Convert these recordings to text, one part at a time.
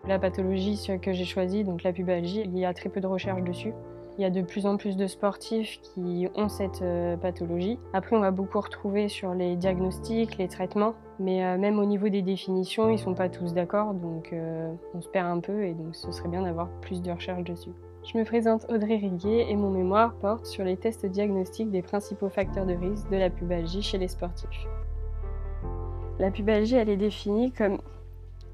La pathologie que j'ai choisie, donc la pubalgie, il y a très peu de recherches dessus. Il y a de plus en plus de sportifs qui ont cette pathologie. Après, on va beaucoup retrouver sur les diagnostics, les traitements, mais même au niveau des définitions, ils ne sont pas tous d'accord, donc on se perd un peu et donc ce serait bien d'avoir plus de recherches dessus. Je me présente Audrey Riguier et mon mémoire porte sur les tests diagnostiques des principaux facteurs de risque de la pubalgie chez les sportifs. La pubalgie, elle est définie comme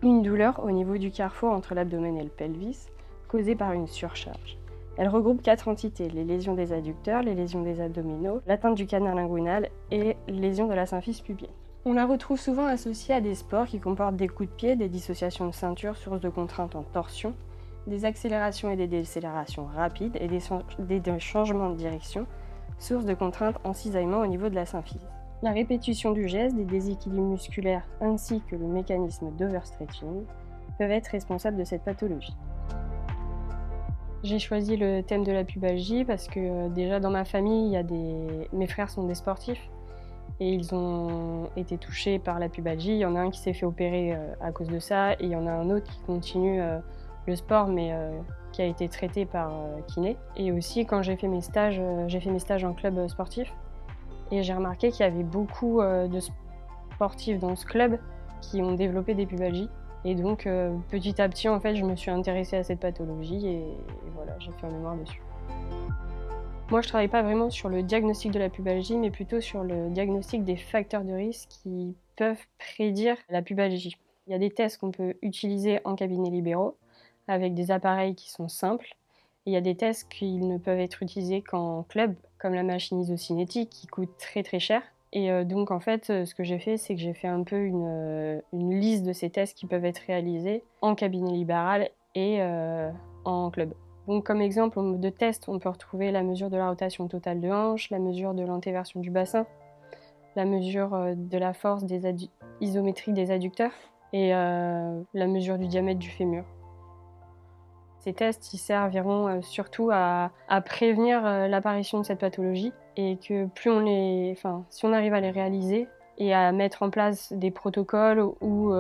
une douleur au niveau du carrefour entre l'abdomen et le pelvis, causée par une surcharge. Elle regroupe 4 entités, les lésions des adducteurs, les lésions des abdominaux, l'atteinte du canal inguinal et lésions de la symphyse pubienne. On la retrouve souvent associée à des sports qui comportent des coups de pied, des dissociations de ceinture, source de contraintes en torsion, des accélérations et des décélérations rapides et des changements de direction, source de contraintes en cisaillement au niveau de la symphyse. La répétition du geste, des déséquilibres musculaires ainsi que le mécanisme d'overstretching peuvent être responsables de cette pathologie. J'ai choisi le thème de la pubalgie parce que déjà dans ma famille, mes frères sont des sportifs et ils ont été touchés par la pubalgie. Il y en a un qui s'est fait opérer à cause de ça et il y en a un autre qui continue le sport mais qui a été traité par kiné. Et aussi quand j'ai fait mes stages en club sportif et j'ai remarqué qu'il y avait beaucoup de sportifs dans ce club qui ont développé des pubalgies. Et donc, petit à petit, en fait, je me suis intéressée à cette pathologie et voilà, j'ai fait un mémoire dessus. Moi, je ne travaille pas vraiment sur le diagnostic de la pubalgie, mais plutôt sur le diagnostic des facteurs de risque qui peuvent prédire la pubalgie. Il y a des tests qu'on peut utiliser en cabinet libéraux avec des appareils qui sont simples. Et il y a des tests qui ne peuvent être utilisés qu'en club, comme la machine isocinétique qui coûte très très cher. Et donc en fait, ce que j'ai fait, c'est que j'ai fait un peu une liste de ces tests qui peuvent être réalisés en cabinet libéral et en club. Donc comme exemple de test, on peut retrouver la mesure de la rotation totale de hanche, la mesure de l'antéversion du bassin, la mesure de la force isométrique des adducteurs et la mesure du diamètre du fémur. Ces tests ils serviront surtout à prévenir l'apparition de cette pathologie et que si on arrive à les réaliser et à mettre en place des protocoles ou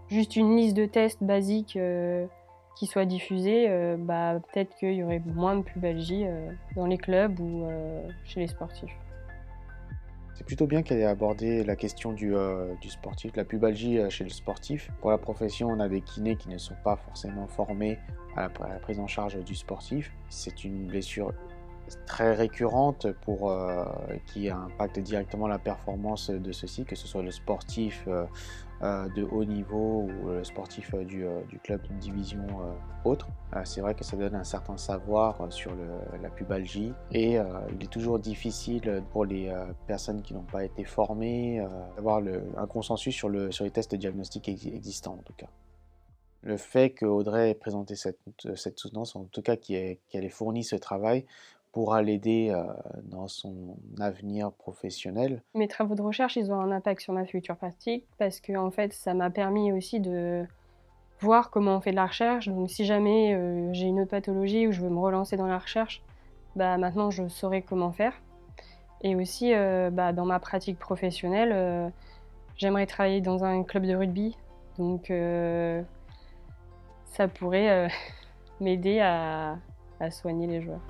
juste une liste de tests basiques qui soit diffusée, peut-être qu'il y aurait moins de pubalgie dans les clubs ou chez les sportifs. C'est plutôt bien qu'elle ait abordé la question du sportif, la pubalgie chez le sportif. Pour la profession, on a des kinés qui ne sont pas forcément formés à la prise en charge du sportif. C'est une blessure très récurrente qui impacte directement la performance de ceux-ci, que ce soit le sportif de haut niveau ou le sportif du club d'une division autre. C'est vrai que ça donne un certain savoir sur la pubalgie et il est toujours difficile pour les personnes qui n'ont pas été formées d'avoir un consensus sur les tests diagnostiques existants en tout cas. Le fait qu'Audrey ait présenté cette soutenance, en tout cas qu'elle ait fourni ce travail, pourra l'aider dans son avenir professionnel. Mes travaux de recherche, ils ont un impact sur ma future pratique parce que en fait, ça m'a permis aussi de voir comment on fait de la recherche. Donc si jamais j'ai une autre pathologie ou je veux me relancer dans la recherche, maintenant je saurai comment faire. Et aussi, dans ma pratique professionnelle, j'aimerais travailler dans un club de rugby. Donc ça pourrait m'aider à soigner les joueurs.